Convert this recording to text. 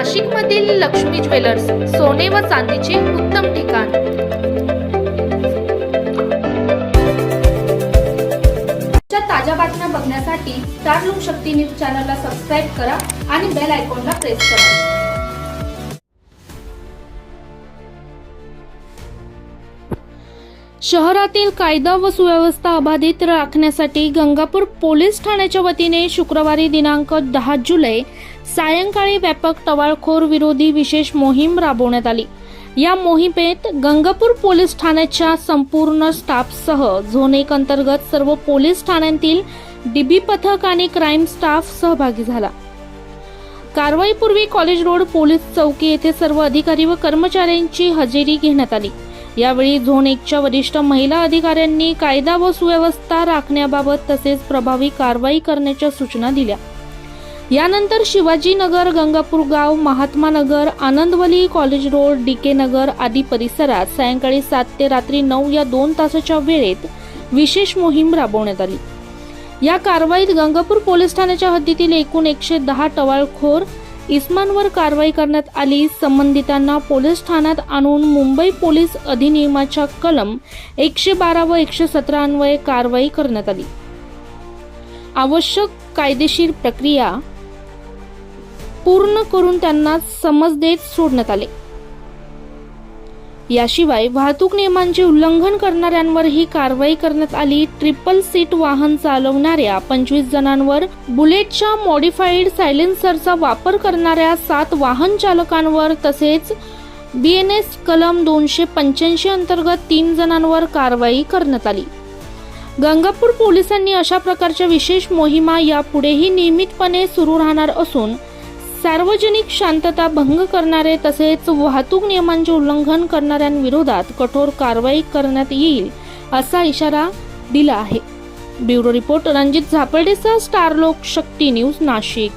नाशिकमधील लक्ष्मी ज्वेलर्स, सोने व चांदीचे उत्तम ठिकाण। ताज्या बातम्या बघण्यासाठी स्टार लोकशक्ती न्यूज चॅनलला सबस्क्राइब करा आणि बेल आयकॉनला प्रेस करा। शहरातील कायदा व सुव्यवस्था अबाधित राखण्यासाठी गंगापूर पोलीस ठाण्याच्या वतीने शुक्रवारी दिनांक 10 जुलै सायंकाळी व्यापक टवाळखोर विरोधी विशेष मोहीम राबवण्यात आली। या मोहिमेत गंगापूर पोलीस ठाण्याच्या संपूर्ण स्टाफसह झोन 1 अंतर्गत सर्व पोलीस ठाण्यांतील डीबी पथक आणि क्राईम स्टाफ सहभागी झाला। कारवाईपूर्वी कॉलेज रोड पोलीस चौकी येथे सर्व अधिकारी व कर्मचाऱ्यांची हजेरी घेण्यात आली। यावेळी झोन 1 च्या वरिष्ठ महिला अधिकाऱ्यांनी कायदा व सुव्यवस्था राखण्याबाबत तसेच प्रभावी कारवाई करण्याच्या सूचना दिल्या। यानंतर शिवाजीनगर, गंगापूर गाव, Mahatma Nagar, आनंदवली, college road, DK नगर आदी परिसरात सायंकाळी 7 ते रात्री 9 या 2 तासाच्या वेळेत विशेष मोहीम राबवण्यात आली। या कारवाईत गंगापूर पोलीस ठाण्याच्या हद्दीतील एकूण 110 टवाळखोर इसमांवर कारवाई करण्यात आली। संबंधितांना पोलीस ठाण्यात आणून मुंबई पोलीस अधिनियमाच्या कलम 112 व 117 अन्वये कारवाई करण्यात आली। आवश्यक कायदेशीर प्रक्रिया पूर्ण करून त्यांना समज देत सोडण्यात आले। याशिवाय वाहतूक नियमांचे उल्लंघन करणाऱ्यांवरही कारवाई करण्यात आली। ट्रिपल सीट वाहन चालवणाऱ्या 25 जणांवर, बुलेटच्या मॉडिफाईड सायलेन्सरचा वापर करणाऱ्या 7 वाहन चालकांवर तसेच BNS कलम 285 अंतर्गत 3 जणांवर कारवाई करण्यात आली। गंगापूर पोलिसांनी अशा प्रकारच्या विशेष मोहिमा यापुढेही नियमितपणे सुरू राहणार असून सार्वजनिक शांतता भंग करणारे तसेच वाहतूक नियमांचे उल्लंघन करणाऱ्यांविरोधात कठोर कारवाई करण्यात येईल असा इशारा दिला आहे। ब्युरो रिपोर्ट रणजित झापर्डेसह स्टार लोकशक्ती न्यूज नाशिक।